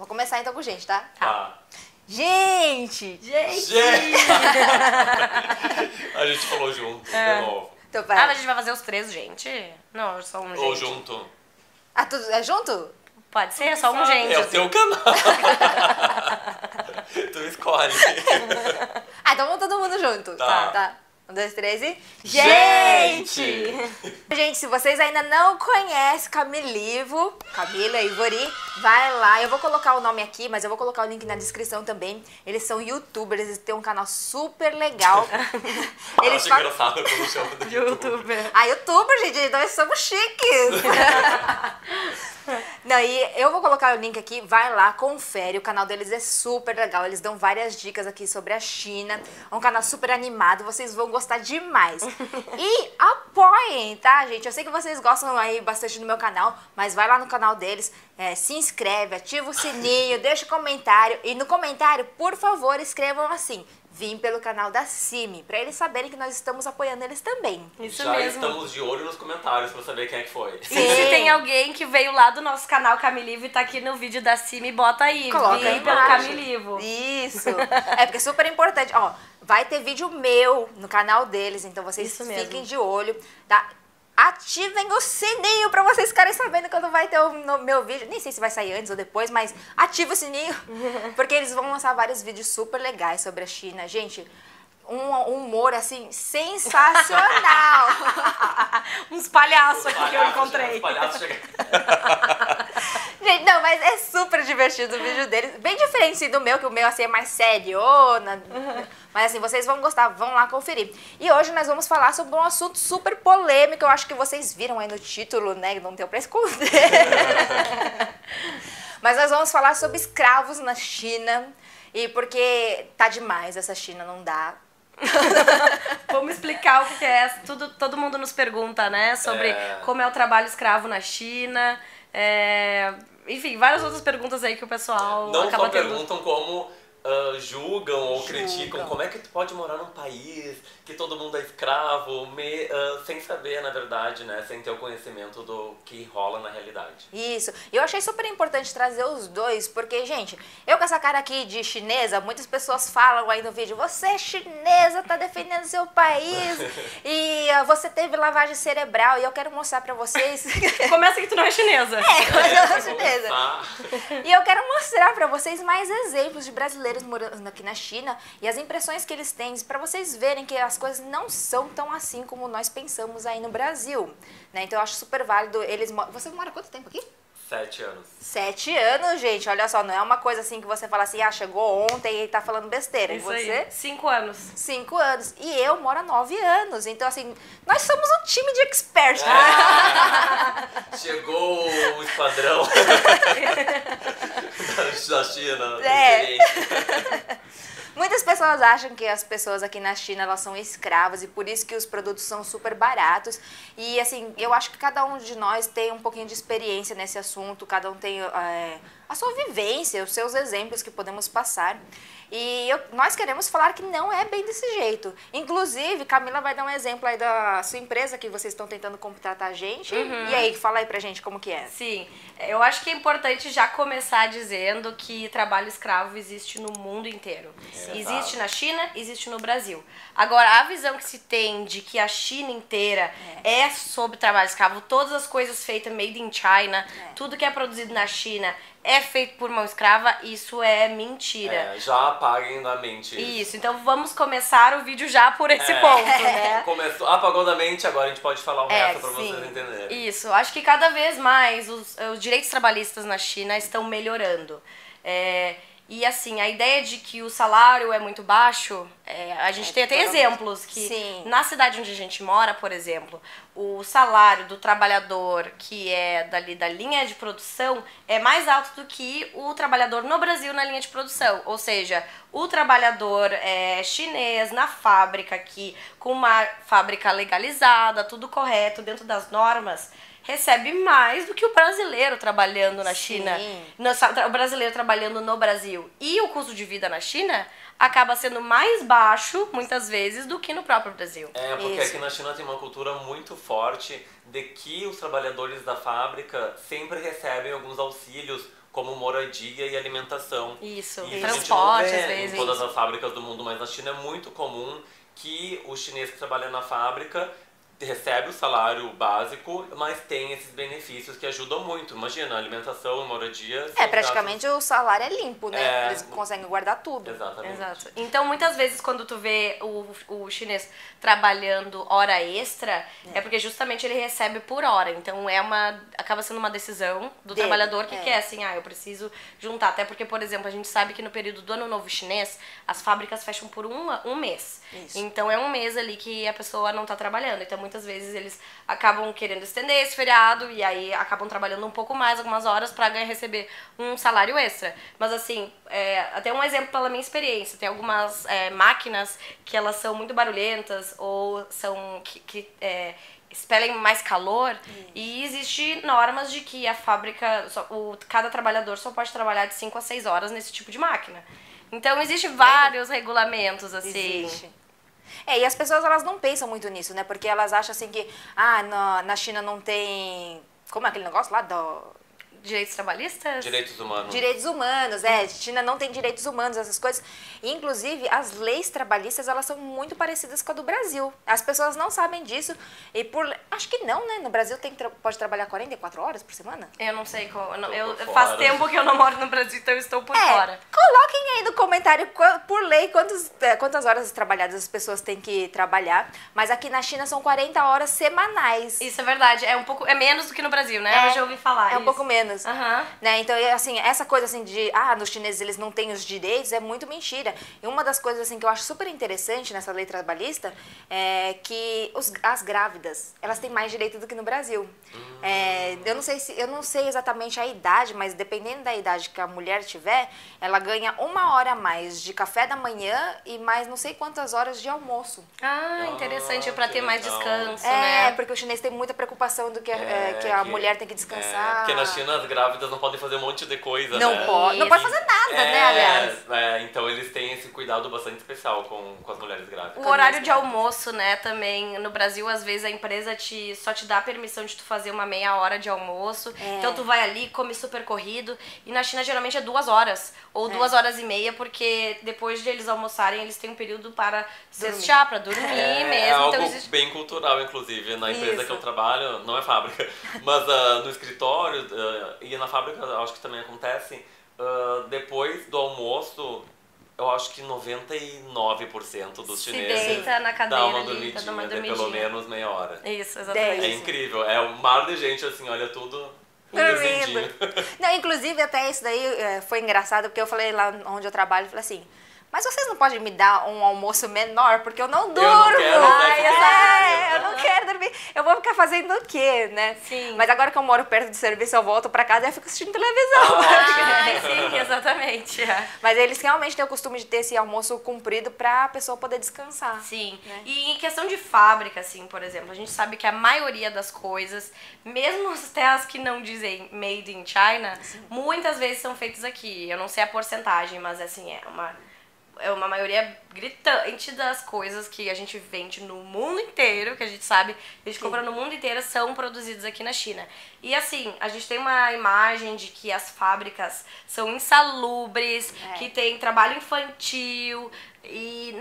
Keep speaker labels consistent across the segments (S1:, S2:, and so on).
S1: Vou começar então com gente, tá?
S2: Tá.
S1: Gente!
S2: A gente falou junto, de novo.
S1: Então,
S3: Ah, mas a gente vai fazer os três, gente? Não, só um gente.
S2: Ou junto.
S1: Ah, tudo é junto?
S3: Pode ser, só um gente.
S2: É o
S3: assim.
S2: teu canal. Tu escolhe.
S1: Ah, então vamos todo mundo junto.
S2: Tá.
S1: 1, 2, 3 e...
S2: Gente!
S1: Gente, se vocês ainda não conhecem Camilivo, Camila e Ivori, vai lá. Eu vou colocar o nome aqui, mas eu vou colocar o link na descrição também. Eles são youtubers, eles têm um canal super legal.
S2: Eu acho engraçado quando chama do youtuber.
S1: Ah, youtuber, gente, nós somos chiques. Não, e eu vou colocar o link aqui, vai lá, confere, o canal deles é super legal, eles dão várias dicas aqui sobre a China, é um canal super animado, vocês vão gostar demais. E apoiem, tá, gente? Eu sei que vocês gostam aí bastante do meu canal, mas vai lá no canal deles, se inscreve, ativa o sininho, deixa um comentário, e no comentário, por favor, escrevam assim: vim pelo canal da Simi, pra eles saberem que nós estamos apoiando eles também.
S3: Isso
S2: Já
S3: mesmo.
S2: estamos de olho nos comentários pra saber quem é que foi.
S3: E se tem alguém que veio lá do nosso canal Camilivo e tá aqui no vídeo da Simi, bota aí.
S1: Coloca
S3: Vim
S1: aí
S3: pelo
S1: embaixo.
S3: Camilivo.
S1: Isso. É porque é super importante. Ó, vai ter vídeo meu no canal deles, então vocês
S3: Isso mesmo.
S1: fiquem de olho, tá? Ativem o sininho pra vocês ficarem sabendo quando vai ter o meu vídeo. Nem sei se vai sair antes ou depois, mas ativa o sininho, porque eles vão lançar vários vídeos super legais sobre a China. Gente, um humor, assim, sensacional.
S3: Uns palhaços aqui que eu encontrei.
S2: Os palhaços chegaram.
S1: Gente, não, mas é super divertido o vídeo deles. Bem diferente assim, do meu, que o meu assim, é mais seriona. Mas assim, vocês vão gostar, vão lá conferir. E hoje nós vamos falar sobre um assunto super polêmico. Eu acho que vocês viram aí no título, né? Não deu pra esconder. Mas nós vamos falar sobre escravos na China. E porque tá demais essa China, não dá.
S3: Vamos explicar o que é. Todo mundo nos pergunta, né? Sobre como é o trabalho escravo na China. Enfim, várias outras perguntas aí que o pessoal
S2: Não
S3: acaba
S2: só
S3: tendo.
S2: perguntam como julgam ou criticam como é que tu pode morar num país que todo mundo é escravo, sem saber, na verdade, né? Sem ter o conhecimento do que rola na realidade.
S1: Isso. E eu achei super importante trazer os dois, porque, gente, eu com essa cara aqui de chinesa, muitas pessoas falam aí no vídeo: você é chinesa, tá defendendo seu país e você teve lavagem cerebral, e eu quero mostrar pra vocês...
S3: Começa que tu não é chinesa.
S1: Eu sou chinesa. E eu quero mostrar pra vocês mais exemplos de brasileiros morando aqui na China e as impressões que eles têm, pra vocês verem que as coisas não são tão assim como nós pensamos aí no Brasil, né? Então eu acho super válido. Você mora quanto tempo aqui?
S2: 7 anos.
S1: 7 anos, gente. Olha só, não é uma coisa assim que você fala assim: ah, chegou ontem e tá falando besteira.
S3: Isso
S1: e você?
S3: aí. 5 anos.
S1: 5 anos. E eu moro há 9 anos. Então, assim, nós somos um time de expert.
S2: Chegou o esquadrão da China.
S1: Muitas pessoas acham que as pessoas aqui na China, elas são escravas e por isso que os produtos são super baratos. E assim, eu acho que cada um de nós tem um pouquinho de experiência nesse assunto, cada um tem a sua vivência, os seus exemplos que podemos passar. E nós queremos falar que não é bem desse jeito. Inclusive, Camila vai dar um exemplo aí da sua empresa que vocês estão tentando contratar a gente. E aí, fala aí pra gente como que é.
S3: Sim, eu acho que é importante já começar dizendo que trabalho escravo existe no mundo inteiro. Existe na China, existe no Brasil. Agora, a visão que se tem de que a China inteira é sobre trabalho escravo, todas as coisas feitas made in China, tudo que é produzido na China é feito por mão escrava, isso é mentira.
S2: Já apaguem da mente
S3: isso. Então vamos começar o vídeo já por esse ponto, né?
S2: Começou, apagou da mente, agora a gente pode falar o resto pra
S1: sim.
S2: vocês entenderem.
S3: Isso, acho que cada vez mais os direitos trabalhistas na China estão melhorando. E assim, a ideia de que o salário é muito baixo, a gente tem até exemplos que na cidade onde a gente mora, por exemplo, o salário do trabalhador que é da linha de produção é mais alto do que o trabalhador no Brasil na linha de produção. Ou seja, o trabalhador chinês na fábrica aqui, com uma fábrica legalizada, tudo correto, dentro das normas, recebe mais do que o brasileiro trabalhando na China, o brasileiro trabalhando no Brasil. E o custo de vida na China acaba sendo mais baixo, muitas vezes, do que no próprio Brasil.
S2: Porque aqui na China tem uma cultura muito forte de que os trabalhadores da fábrica sempre recebem alguns auxílios como moradia e alimentação.
S3: Isso,
S2: e
S3: transporte,
S2: a gente não
S3: às
S2: vê
S3: vezes.
S2: em todas as fábricas do mundo, mas na China é muito comum que o chinês que trabalha na fábrica recebe o salário básico, mas tem esses benefícios que ajudam muito. Imagina, alimentação, moradia...
S1: praticamente o salário é limpo, né? Eles conseguem guardar tudo.
S2: Exatamente.
S3: Exato. Então, muitas vezes, quando tu vê o chinês trabalhando hora extra, é porque justamente ele recebe por hora. Então, acaba sendo uma decisão do trabalhador que quer, assim, eu preciso juntar. Até porque, por exemplo, a gente sabe que no período do Ano Novo Chinês, as fábricas fecham por um mês.
S1: Isso.
S3: Então, é um mês ali que a pessoa não tá trabalhando. Então, muitas vezes, eles acabam querendo estender esse feriado e aí acabam trabalhando um pouco mais, algumas horas, pra receber um salário extra. Mas, assim, até um exemplo pela minha experiência. Tem algumas máquinas que elas são muito barulhentas ou são que expelem mais calor e existe normas de que a fábrica, cada trabalhador só pode trabalhar de 5 a 6 horas nesse tipo de máquina. Então, existem vários regulamentos, assim.
S1: Existe. E as pessoas, elas não pensam muito nisso, né? Porque elas acham assim que, na China não tem... Como é aquele negócio lá do...
S3: Direitos trabalhistas?
S2: Direitos humanos.
S1: Direitos humanos, China não tem direitos humanos, essas coisas. E, inclusive, as leis trabalhistas, elas são muito parecidas com a do Brasil. As pessoas não sabem disso. E acho que não, né? No Brasil pode trabalhar 44 horas por semana?
S3: Eu não sei qual. Faz tempo que eu não moro no Brasil, então eu estou por fora.
S1: Coloquem aí no comentário, por lei, quantas horas trabalhadas as pessoas têm que trabalhar. Mas aqui na China são 40 horas semanais.
S3: Isso é verdade. É menos do que no Brasil, né? Eu já ouvi falar.
S1: É um pouco menos.
S3: Uhum.
S1: Então, assim, essa coisa assim de, nos chineses eles não têm os direitos, é muito mentira. E uma das coisas assim que eu acho super interessante nessa lei trabalhista é que as grávidas, elas têm mais direito do que no Brasil. Eu não sei exatamente a idade, mas dependendo da idade que a mulher tiver, ela ganha 1 hora a mais de café da manhã e mais não sei quantas horas de almoço.
S3: Interessante, pra ter mais descanso,
S1: né?
S3: né?
S1: Porque o chinês tem muita preocupação do que a mulher tem que descansar.
S2: Porque na China as grávidas não podem fazer um monte de coisa,
S1: não
S2: né?
S1: Não pode fazer nada, né, aliás.
S2: Então eles têm esse cuidado bastante especial com as mulheres grávidas.
S3: O horário de almoço, né, também, no Brasil, às vezes a empresa só te dá a permissão de tu fazer uma meia hora de almoço. Então tu vai ali, come super corrido. E na China geralmente é 2 horas, ou 2 horas e meia, porque depois de eles almoçarem, eles têm um período para descansar, para dormir mesmo.
S2: É algo
S3: então,
S2: bem cultural, inclusive. Na empresa que eu trabalho, não é fábrica, mas no escritório e na fábrica, acho que também acontece, depois do almoço, eu acho que 99% dos chineses
S3: deita na cadeira
S2: dá uma
S3: ali,
S2: dormidinha de pelo menos meia hora.
S3: Isso, exatamente.
S2: É incrível, é um mar de gente assim, olha tudo
S1: dormindo. Não, inclusive até isso daí foi engraçado, porque eu falei lá onde eu trabalho, eu falei assim, mas vocês não podem me dar um almoço menor, porque eu não durmo.
S2: Eu não quero,
S1: eu não quero dormir. Eu vou ficar fazendo o quê, né?
S3: Sim.
S1: Mas agora que eu moro perto do serviço, eu volto pra casa e eu fico assistindo televisão.
S3: Sim, exatamente.
S1: Mas eles realmente têm o costume de ter esse almoço cumprido pra pessoa poder descansar.
S3: Sim.
S1: Né?
S3: E em questão de fábrica, assim, por exemplo, a gente sabe que a maioria das coisas, mesmo até as que não dizem made in China, muitas vezes são feitas aqui. Eu não sei a porcentagem, mas assim, é uma maioria gritante das coisas que a gente vende no mundo inteiro, que a gente sabe, a gente compra no mundo inteiro, são produzidas aqui na China. E assim, a gente tem uma imagem de que as fábricas são insalubres, que tem trabalho infantil, e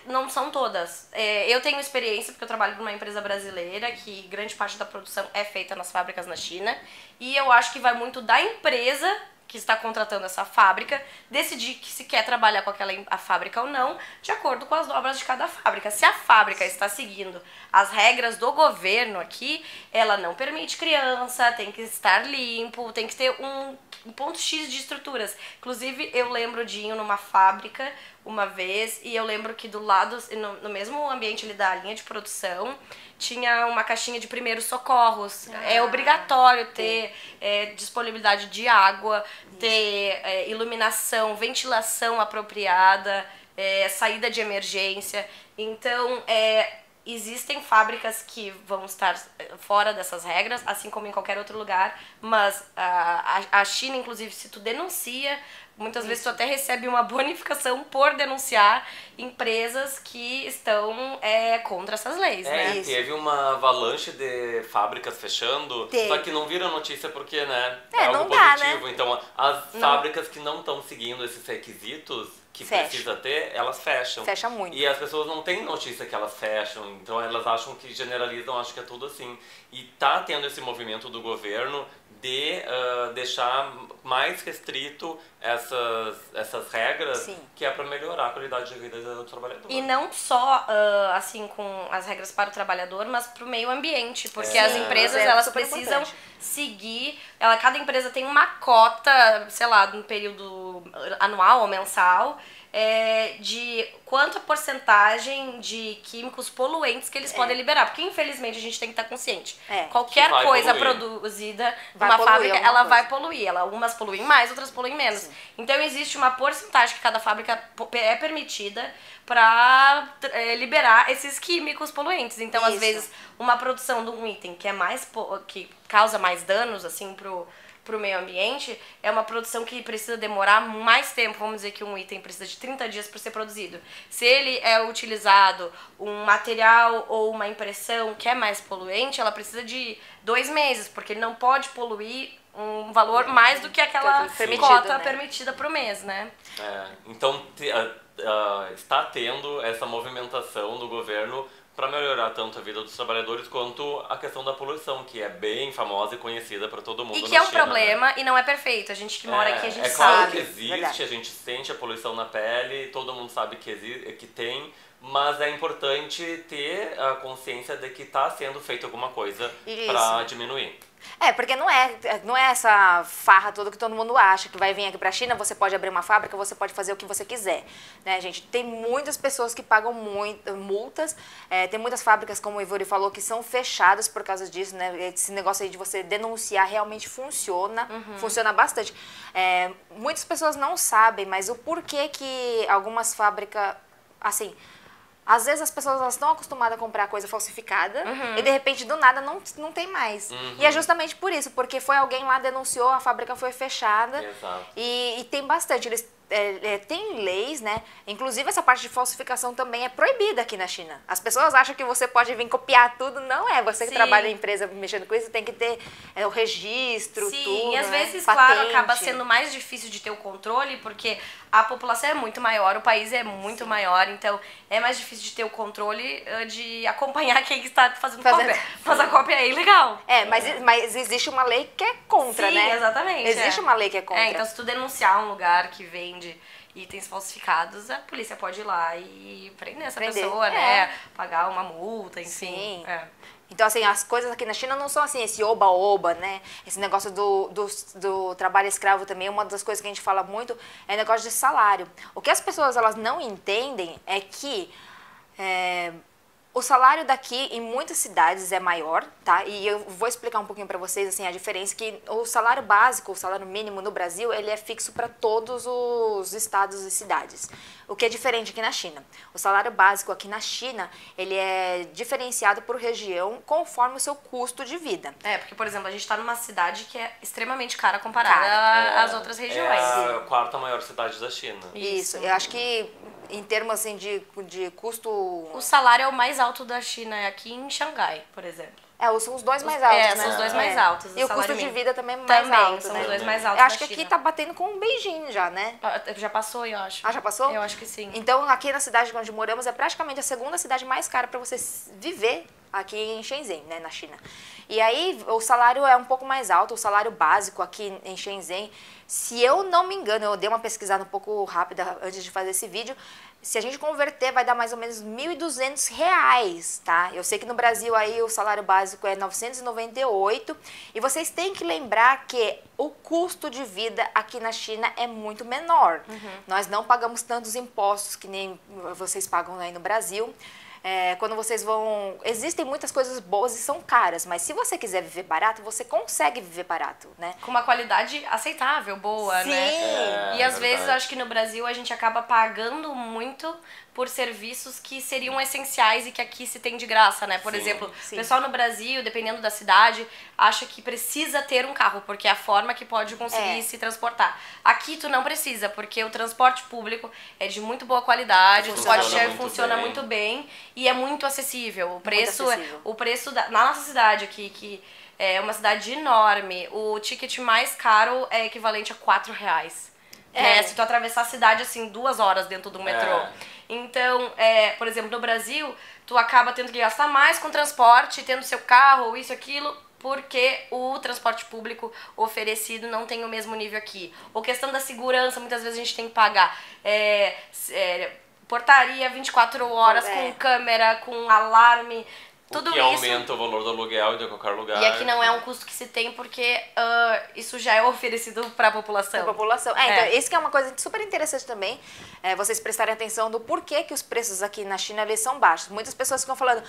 S3: não são todas. Eu tenho experiência, porque eu trabalho numa empresa brasileira, que grande parte da produção é feita nas fábricas na China, e eu acho que vai muito da empresa que está contratando essa fábrica, decidir que se quer trabalhar com a fábrica ou não, de acordo com as normas de cada fábrica. Se a fábrica está seguindo as regras do governo aqui, ela não permite criança, tem que estar limpo, tem que ter um ponto X de estruturas. Inclusive, eu lembro de ir numa fábrica uma vez, e eu lembro que do lado, no mesmo ambiente ali da linha de produção, tinha uma caixinha de primeiros socorros. É obrigatório ter disponibilidade de água, ter iluminação, ventilação apropriada, saída de emergência. Então, existem fábricas que vão estar fora dessas regras, assim como em qualquer outro lugar, mas a China, inclusive, se tu denuncia, muitas vezes tu até recebe uma bonificação por denunciar empresas que estão contra essas leis, né?
S2: E teve uma avalanche de fábricas fechando, só que não vira notícia porque, né, é algo positivo. Né? Então, as fábricas que não estão seguindo esses requisitos que precisa ter, elas fecham.
S1: Fecha muito.
S2: E as pessoas não têm notícia que elas fecham, então elas acham que generalizam, acham que é tudo assim. E tá tendo esse movimento do governo de deixar mais restrito essas regras, que é para melhorar a qualidade de vida do trabalhador.
S3: E não só assim com as regras para o trabalhador, mas para o meio ambiente, porque as empresas elas precisam seguir, cada empresa tem uma cota, sei lá, no período anual ou mensal, de quanta porcentagem de químicos poluentes que eles podem liberar. Porque, infelizmente, a gente tem que estar consciente. Qualquer coisa produzida numa fábrica, ela vai poluir. Algumas poluem mais, outras poluem menos. Sim. Então, existe uma porcentagem que cada fábrica é permitida para liberar esses químicos poluentes. Então, às vezes, uma produção de um item que causa mais danos, assim, pro meio ambiente, é uma produção que precisa demorar mais tempo. Vamos dizer que um item precisa de 30 dias para ser produzido. Se ele é utilizado um material ou uma impressão que é mais poluente, ela precisa de 2 meses, porque ele não pode poluir um valor mais do que aquela cota permitida pro mês, né?
S2: Então, está tendo essa movimentação do governo para melhorar tanto a vida dos trabalhadores quanto a questão da poluição, que é bem famosa e conhecida para todo mundo.
S3: E que é um problema, e não é perfeito. A gente que mora aqui, a gente sabe.
S2: É claro que existe, a gente sente a poluição na pele, todo mundo sabe que tem, mas é importante ter a consciência de que está sendo feita alguma coisa para diminuir.
S1: Porque não é essa farra toda que todo mundo acha, que vai vir aqui pra China, você pode abrir uma fábrica, você pode fazer o que você quiser, né, gente? Tem muitas pessoas que pagam multas, tem muitas fábricas, como o Ivory falou, que são fechadas por causa disso, né? Esse negócio aí de você denunciar realmente funciona, funciona bastante. Muitas pessoas não sabem, mas o porquê que algumas fábricas, assim... Às vezes as pessoas estão acostumadas a comprar coisa falsificada e de repente do nada não tem mais. E é justamente por isso, porque foi alguém lá denunciou, a fábrica foi fechada. E tem bastante. Eles tem leis, né? Inclusive essa parte de falsificação também é proibida aqui na China. As pessoas acham que você pode vir copiar tudo, não é. Você que trabalha em empresa mexendo com isso, tem que ter o registro, tudo.
S3: E às vezes, claro, acaba sendo mais difícil de ter o controle, porque a população é muito maior, o país é muito maior, então é mais difícil de ter o controle de acompanhar quem está fazendo cópia. Mas a cópia é ilegal.
S1: Mas existe uma lei que é contra, né?
S3: Sim, exatamente.
S1: Existe uma lei que é contra.
S3: Então se tu denunciar um lugar que vende itens falsificados, a polícia pode ir lá e prender essa pessoa, né? Pagar uma multa, enfim.
S1: Então, assim, as coisas aqui na China não são assim, esse oba-oba, né? Esse negócio do trabalho escravo também, uma das coisas que a gente fala muito é o negócio de salário. O que as pessoas elas não entendem é que o salário daqui em muitas cidades é maior, tá? E eu vou explicar um pouquinho para vocês assim a diferença que o salário básico, o salário mínimo no Brasil, ele é fixo para todos os estados e cidades. O que é diferente aqui na China. O salário básico aqui na China, ele é diferenciado por região conforme o seu custo de vida.
S3: Porque, por exemplo, a gente está numa cidade que é extremamente cara comparada às outras regiões.
S2: É a quarta maior cidade da China.
S1: Isso. Eu acho que em termos assim de custo...
S3: O salário é o mais alto da China aqui em Xangai, por exemplo.
S1: São os dois mais altos, né?
S3: São os dois mais altos.
S1: E o custo de vida também é mais alto,
S3: são
S1: né?
S3: os dois mais altos.
S1: Eu acho que aqui tá batendo com um Beijing já, né?
S3: Já passou, eu acho.
S1: Já passou?
S3: Eu acho que sim.
S1: Então, aqui na cidade onde moramos, é praticamente a segunda cidade mais cara para você viver aqui em Shenzhen, né, na China. E aí, o salário é um pouco mais alto, o salário básico aqui em Shenzhen, se eu não me engano, eu dei uma pesquisada um pouco rápida antes de fazer esse vídeo, se a gente converter, vai dar mais ou menos R$1.200, tá? Eu sei que no Brasil aí o salário básico é 998 e vocês têm que lembrar que o custo de vida aqui na China é muito menor. Nós não pagamos tantos impostos que nem vocês pagam aí no Brasil. Quando vocês vão... Existem muitas coisas boas e são caras, mas se você quiser viver barato, você consegue viver barato, né?
S3: Com uma qualidade aceitável, boa, né? E às vezes, eu acho que no Brasil a gente acaba pagando muito por serviços que seriam essenciais e que aqui se tem de graça, né? Por exemplo, o pessoal no Brasil, dependendo da cidade, acha que precisa ter um carro, porque é a forma que pode conseguir se transportar. Aqui tu não precisa, porque o transporte público é de muito boa qualidade, funciona muito bem e é muito acessível. O preço na nossa cidade aqui, que é uma cidade enorme, o ticket mais caro é equivalente a R$4. Né? Se tu atravessar a cidade, assim, 2 horas dentro do metrô. Então, por exemplo, no Brasil, tu acaba tendo que gastar mais com transporte, tendo seu carro, ou isso, aquilo, porque o transporte público oferecido não tem o mesmo nível aqui. Ou questão da segurança, muitas vezes a gente tem que pagar portaria 24 horas, com câmera, com alarme. Tudo
S2: que
S3: isso
S2: aumenta o valor do aluguel de qualquer lugar.
S3: E aqui não é um custo que se tem porque isso já é oferecido para a população.
S1: Então, isso que é uma coisa super interessante também, vocês prestarem atenção do porquê que os preços aqui na China eles são baixos. Muitas pessoas ficam falando,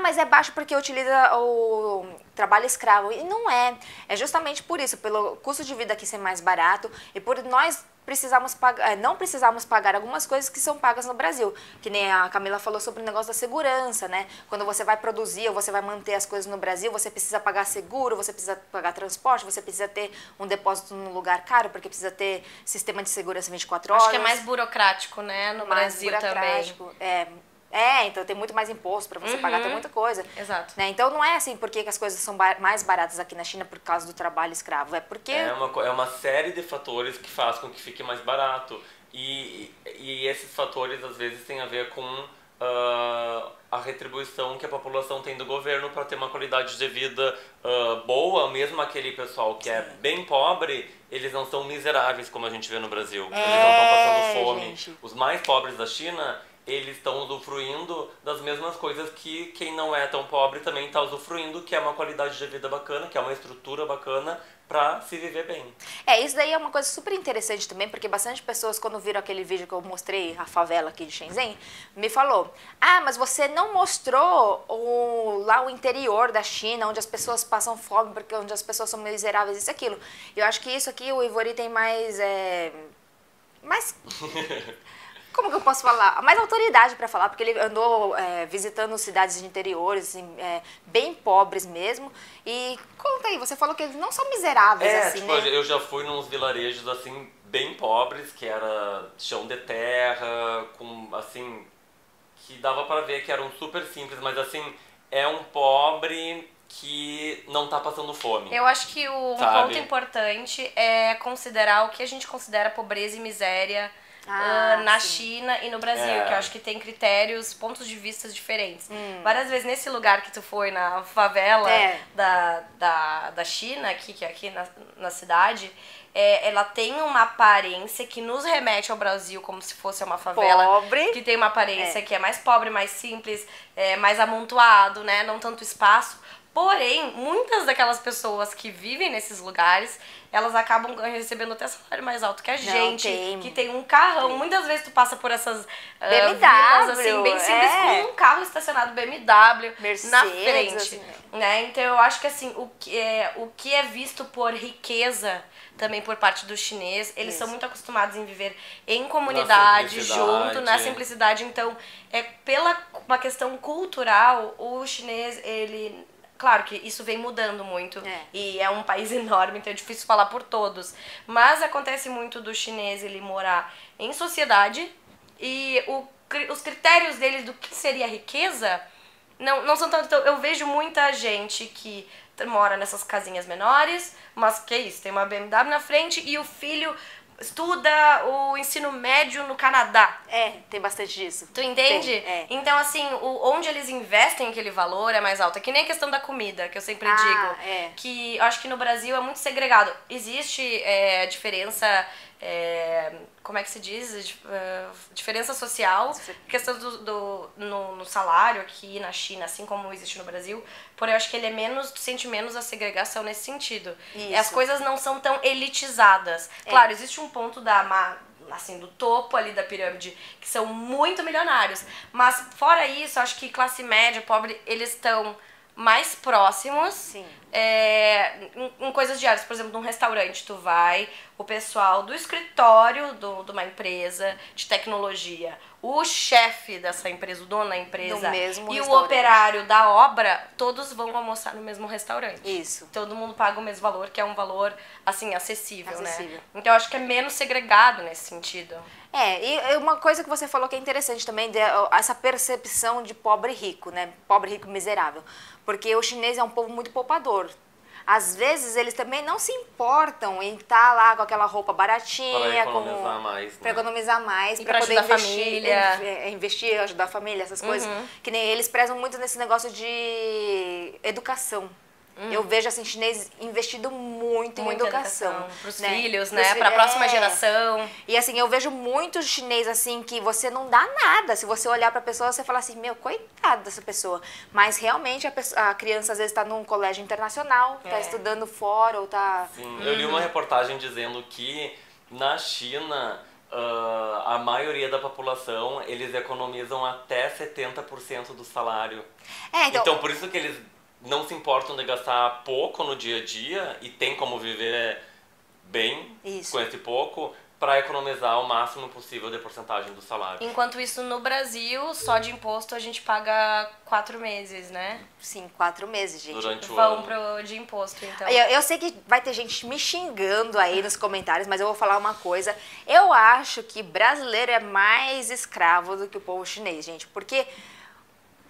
S1: mas é baixo porque utiliza o trabalho escravo. E não é. É justamente por isso, pelo custo de vida aqui ser mais barato e por nós não precisamos pagar algumas coisas que são pagas no Brasil, que nem a Camila falou sobre o negócio da segurança, né? Quando você vai produzir ou você vai manter as coisas no Brasil, você precisa pagar seguro, você precisa pagar transporte, você precisa ter um depósito num lugar caro, porque precisa ter sistema de segurança 24 horas.
S3: Acho que é mais burocrático, né? No Brasil também.
S1: Então tem muito mais imposto para você pagar, tem muita coisa.
S3: Exato.
S1: Né? Então não é assim porque as coisas são mais baratas aqui na China por causa do trabalho escravo, é porque...
S2: É uma série de fatores que faz com que fique mais barato. E esses fatores às vezes têm a ver com a retribuição que a população tem do governo para ter uma qualidade de vida boa, mesmo aquele pessoal que é bem pobre, eles não são miseráveis como a gente vê no Brasil. Eles não estão passando fome. Gente. Os mais pobres da China, eles estão usufruindo das mesmas coisas que quem não é tão pobre também está usufruindo, que é uma qualidade de vida bacana, que é uma estrutura bacana para se viver bem.
S1: Isso daí é uma coisa super interessante também, porque bastante pessoas, quando viram aquele vídeo que eu mostrei, a favela aqui de Shenzhen, me falou, mas você não mostrou lá o interior da China, onde as pessoas passam fome, porque onde as pessoas são miseráveis, isso e aquilo. Eu acho que isso aqui, o Ivory tem mais... Como que eu posso falar? Mais autoridade para falar, porque ele andou visitando cidades de interiores, assim, bem pobres mesmo. E conta aí, você falou que eles não são miseráveis, assim,
S2: tipo, né? Eu já fui nos vilarejos, assim, bem pobres, que era chão de terra, com, assim, que dava para ver que eram super simples, mas, assim, é um pobre que não tá passando fome.
S3: Eu acho que um ponto importante é considerar o que a gente considera pobreza e miséria na China e no Brasil, que eu acho que tem critérios, pontos de vista diferentes. Várias vezes nesse lugar que tu foi, na favela da China, aqui na cidade, ela tem uma aparência que nos remete ao Brasil como se fosse uma favela.
S1: Pobre.
S3: Que tem uma aparência que é mais pobre, mais simples, mais amontoado, né? Não tanto espaço. Porém, muitas daquelas pessoas que vivem nesses lugares, elas acabam recebendo até salário mais alto que a gente, que tem um carrão. Muitas vezes tu passa por essas vilas, assim, bem simples, com um carro estacionado BMW Mercedes, na frente. Assim, né? Então eu acho que assim, o que é visto por riqueza também por parte do chinês, eles são muito acostumados em viver em comunidade, junto, na simplicidade. Então, pela uma questão cultural, o chinês, ele... Claro que isso vem mudando muito e é um país enorme, então é difícil falar por todos. Mas acontece muito do chinês ele morar em sociedade e os critérios dele do que seria riqueza não são tanto... Então, eu vejo muita gente que mora nessas casinhas menores, mas que é isso, tem uma BMW na frente e o filho estuda o ensino médio no Canadá.
S1: Tem bastante disso.
S3: Tu entende? Então, assim, onde eles investem aquele valor é mais alto. É que nem a questão da comida, que eu sempre digo. Que eu acho que no Brasil é muito segregado. Existe diferença... como é que se diz? Diferença social, questão no salário aqui na China, assim como existe no Brasil, porém eu acho que ele tu sente menos a segregação nesse sentido. As coisas não são tão elitizadas. Claro, existe um ponto do topo ali da pirâmide, que são muito milionários, mas fora isso, acho que classe média, pobre, eles estão mais próximos, em coisas diárias. Por exemplo, num restaurante, tu vai, o pessoal do escritório de uma empresa de tecnologia, o chefe dessa empresa, o dono da empresa e o operário da obra, todos vão almoçar no mesmo restaurante.
S1: Isso.
S3: Todo mundo paga o mesmo valor, que é um valor, assim, acessível, né? Então, eu acho que é menos segregado nesse sentido.
S1: E uma coisa que você falou que é interessante também, essa percepção de pobre e rico, né? Pobre, rico, miserável. Porque o chinês é um povo muito poupador. Às vezes, eles também não se importam em estar lá com aquela roupa baratinha.
S2: Para economizar mais. Né?
S1: Para economizar mais,
S3: para poder
S1: investir, ajudar a família, essas coisas. Que nem eles prezam muito nesse negócio de educação. Eu vejo, assim, chinês investido muito em educação.
S3: Para os filhos, né? Para a próxima geração.
S1: E, assim, eu vejo muito chinês, assim, que você não dá nada. Se você olhar para a pessoa, você fala assim, meu, coitado dessa pessoa. Mas, realmente, a criança, às vezes, está num colégio internacional, está estudando fora ou está...
S2: Sim, eu li uma reportagem dizendo que, na China... a maioria da população, eles economizam até 70% do salário. Então, por isso que eles não se importam de gastar pouco no dia a dia e tem como viver bem com esse pouco para economizar o máximo possível de porcentagem do salário.
S3: Enquanto isso, no Brasil, só de imposto a gente paga 4 meses, né?
S1: Sim, 4 meses, gente.
S2: Durante o ano.
S3: De imposto, então.
S1: Eu sei que vai ter gente me xingando aí nos comentários, mas eu vou falar uma coisa. Eu acho que brasileiro é mais escravo do que o povo chinês, gente. Porque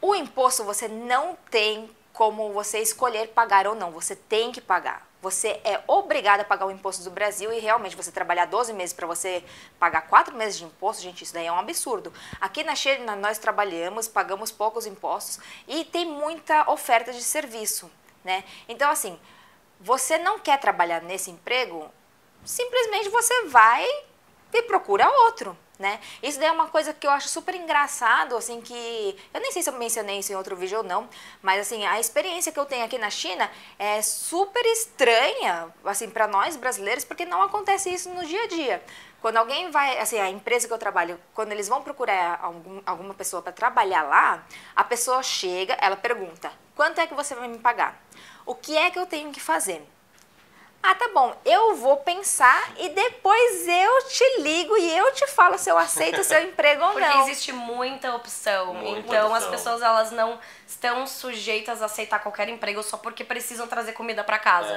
S1: o imposto você não tem como você escolher pagar ou não. Você tem que pagar. Você é obrigado a pagar o imposto do Brasil e realmente você trabalhar 12 meses para você pagar 4 meses de imposto, gente, isso daí é um absurdo. Aqui na China nós trabalhamos, pagamos poucos impostos e tem muita oferta de serviço, né? Então, assim, você não quer trabalhar nesse emprego, simplesmente você vai e procura outro. Né? Isso daí é uma coisa que eu acho super engraçado, assim, que... Eu nem sei se eu mencionei isso em outro vídeo ou não, mas, assim, a experiência que eu tenho aqui na China é super estranha, assim, para nós brasileiros, porque não acontece isso no dia a dia. Quando alguém vai, assim, a empresa que eu trabalho, quando eles vão procurar alguma pessoa para trabalhar lá, a pessoa chega, ela pergunta, quanto é que você vai me pagar? O que é que eu tenho que fazer? Ah, tá bom, eu vou pensar e depois eu te ligo e eu te falo se eu aceito o seu emprego ou não.
S3: Porque existe muita opção, então as pessoas elas não estão sujeitas a aceitar qualquer emprego só porque precisam trazer comida para casa.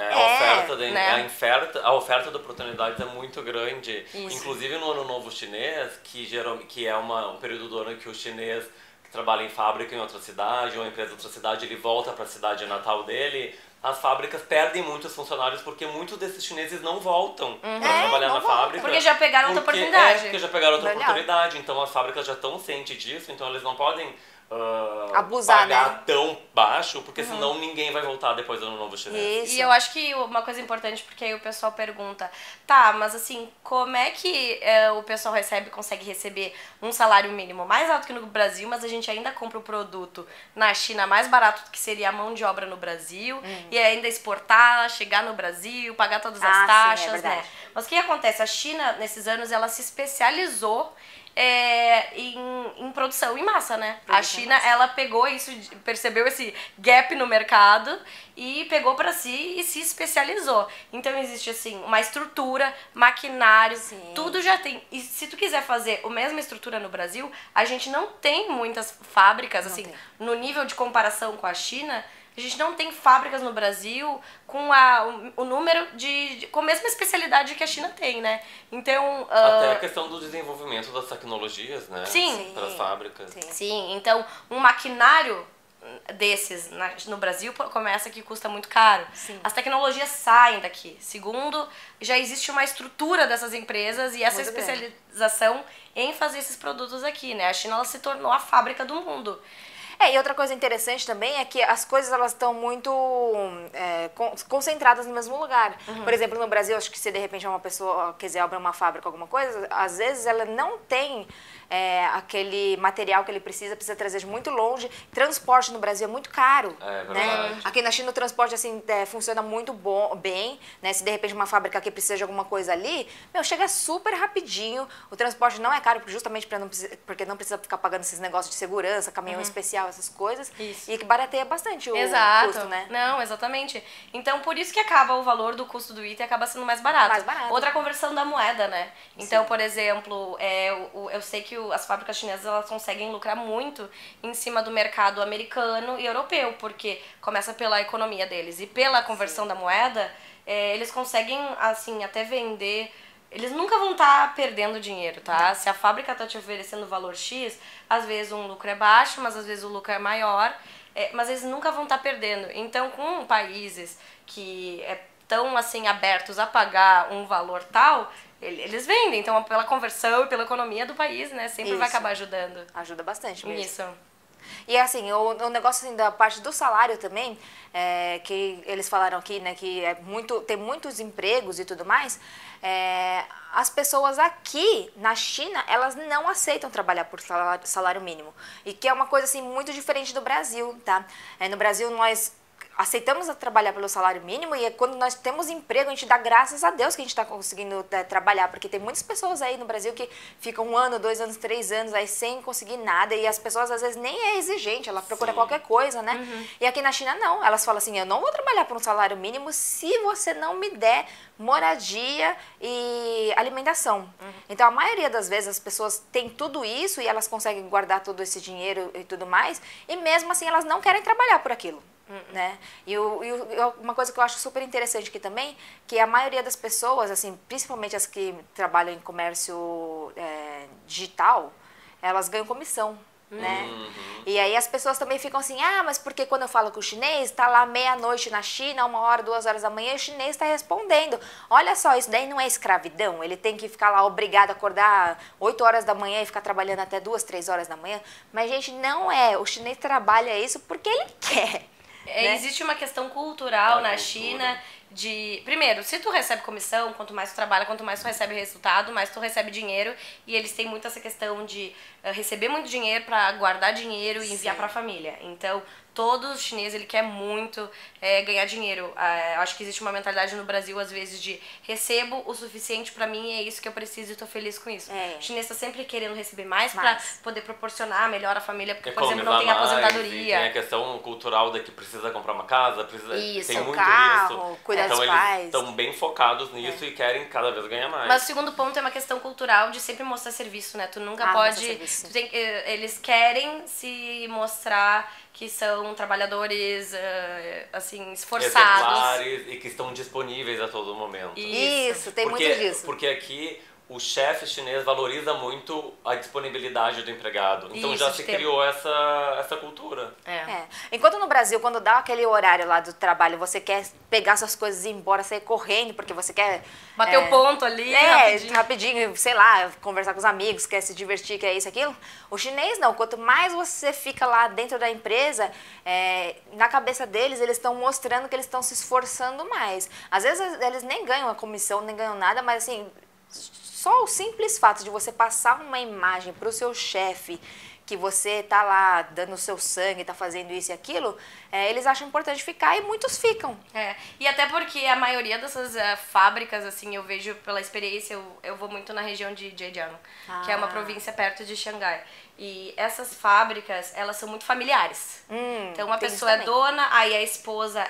S2: A oferta de oportunidades é muito grande, inclusive no Ano Novo Chinês, que é um período do ano que o chinês que trabalha em fábrica em outra cidade ou empresa em outra cidade, ele volta para a cidade natal dele. As fábricas perdem muitos funcionários porque muitos desses chineses não voltam para trabalhar na fábrica.
S3: Porque já pegaram outra oportunidade.
S2: Porque já pegaram outra oportunidade. Então as fábricas já estão cientes disso, então eles não podem
S1: abusar,
S2: pagar tão baixo, porque senão ninguém vai voltar depois do Ano Novo Chinês.
S3: Isso. E eu acho que uma coisa importante, porque aí o pessoal pergunta, tá, mas assim, como é que o pessoal consegue receber um salário mínimo mais alto que no Brasil, mas a gente ainda compra o produto na China mais barato do que seria a mão de obra no Brasil, e ainda exportar, chegar no Brasil, pagar todas as taxas, né? Mas o que acontece? A China, nesses anos, ela se especializou em produção em massa, né? A China, ela pegou isso, percebeu esse gap no mercado e pegou pra si e se especializou. Então existe assim uma estrutura, maquinário, tudo já tem. E se tu quiser fazer a mesma estrutura no Brasil, a gente não tem muitas fábricas, assim, no nível de comparação com a China. A gente não tem fábricas no Brasil com o número com a mesma especialidade que a China tem, né? Então...
S2: Até a questão do desenvolvimento das tecnologias, né?
S3: Sim.
S2: Para as fábricas.
S3: Sim, então um maquinário desses no Brasil começa que custa muito caro. As tecnologias saem daqui. Segundo, já existe uma estrutura dessas empresas e essa especialização em fazer esses produtos aqui, né? A China ela se tornou a fábrica do mundo.
S1: E outra coisa interessante também é que as coisas elas estão muito concentradas no mesmo lugar. Por exemplo, no Brasil, acho que se de repente uma pessoa quiser abrir uma fábrica, alguma coisa, às vezes ela não tem aquele material que ele precisa trazer de muito longe. Transporte no Brasil é muito caro.
S2: É
S1: né?
S2: verdade.
S1: Aqui na China o transporte assim, funciona muito bem, né? Se de repente uma fábrica aqui precisa de alguma coisa ali, chega super rapidinho. O transporte não é caro justamente porque não precisa ficar pagando esses negócios de segurança, caminhão especial, essas coisas.
S3: Isso.
S1: E que barateia bastante o custo, né?
S3: Não, exatamente. Então, por isso que acaba o valor do custo do item acaba sendo mais barato.
S1: Mais barato.
S3: Outra conversão da moeda, né? Então,
S1: Sim.
S3: por exemplo, eu sei que as fábricas chinesas elas conseguem lucrar muito em cima do mercado americano e europeu, porque começa pela economia deles e pela conversão da moeda, eles conseguem, assim, até vender. Eles nunca vão estar perdendo dinheiro, tá?
S1: Não.
S3: Se a fábrica tá te oferecendo valor X, às vezes um lucro é baixo, mas às vezes o lucro é maior, mas eles nunca vão estar perdendo. Então, com países que estão, assim, abertos a pagar um valor tal, eles vendem. Então, pela conversão e pela economia do país, né? Sempre vai acabar ajudando.
S1: Ajuda bastante mesmo.
S3: Isso.
S1: E assim, o negócio assim, da parte do salário também, que eles falaram aqui, né, que tem muitos empregos e tudo mais, as pessoas aqui na China, elas não aceitam trabalhar por salário mínimo. E que é uma coisa assim muito diferente do Brasil, tá? No Brasil nós aceitamos trabalhar pelo salário mínimo e quando nós temos emprego, a gente dá graças a Deus que a gente está conseguindo trabalhar, porque tem muitas pessoas aí no Brasil que ficam 1 ano, 2 anos, 3 anos aí sem conseguir nada e as pessoas às vezes nem é exigente, ela procura qualquer coisa, né? E aqui na China não, elas falam assim, eu não vou trabalhar por um salário mínimo se você não me der moradia e alimentação. Então a maioria das vezes as pessoas têm tudo isso e elas conseguem guardar todo esse dinheiro e tudo mais e mesmo assim elas não querem trabalhar por aquilo. Né? E uma coisa que eu acho super interessante aqui também, que a maioria das pessoas, assim, principalmente as que trabalham em comércio digital, elas ganham comissão, né? E aí as pessoas também ficam assim, mas porque quando eu falo com o chinês, tá lá meia-noite na China, 1 hora, 2 horas da manhã, e o chinês está respondendo. Olha só, isso daí não é escravidão? Ele tem que ficar lá obrigado a acordar 8 horas da manhã e ficar trabalhando até 2, 3 horas da manhã? Mas, gente, não é. O chinês trabalha isso porque ele quer. Né?
S3: Existe uma questão cultural na China de... Primeiro, se tu recebe comissão, quanto mais tu trabalha, quanto mais tu recebe resultado, mais tu recebe dinheiro. E eles têm muito essa questão de receber muito dinheiro para guardar dinheiro e enviar para a família. Então, todo chinês, ele quer muito ganhar dinheiro. Acho que existe uma mentalidade no Brasil, às vezes, de recebo o suficiente pra mim, é isso que eu preciso e tô feliz com isso. O chinês tá sempre querendo receber mais pra poder proporcionar melhor a família, porque, por exemplo, não tem aposentadoria.
S2: Tem a questão cultural de que precisa comprar uma casa, tem muito
S1: carro,
S2: isso.
S1: Cuidar
S2: então
S1: dos
S2: eles
S1: pais.
S2: estão bem focados nisso e querem cada vez ganhar mais.
S3: Mas o segundo ponto é uma questão cultural de sempre mostrar serviço, né? Tu nunca pode... eles querem se mostrar que são trabalhadores, assim, esforçados.
S2: Exemplares e que estão disponíveis a todo momento.
S1: Isso, tem muito disso.
S2: Porque aqui o chefe chinês valoriza muito a disponibilidade do empregado. Então já se criou essa cultura.
S1: Enquanto no Brasil, quando dá aquele horário lá do trabalho, você quer pegar suas coisas e ir embora, sair correndo, porque você quer...
S3: Bater o ponto ali,
S1: rapidinho, sei lá, conversar com os amigos, quer se divertir, quer isso, aquilo. O chinês não, quanto mais você fica lá dentro da empresa, na cabeça deles, eles estão mostrando que eles estão se esforçando mais. Às vezes eles nem ganham a comissão, nem ganham nada, mas assim... Só o simples fato de você passar uma imagem para o seu chefe que você tá lá dando o seu sangue, tá fazendo isso e aquilo, eles acham importante ficar e muitos ficam.
S3: E até porque a maioria dessas fábricas, assim, eu vejo pela experiência, eu vou muito na região de Zhejiang, que é uma província perto de Xangai. E essas fábricas, elas são muito familiares. Então uma pessoa é dona, aí a esposa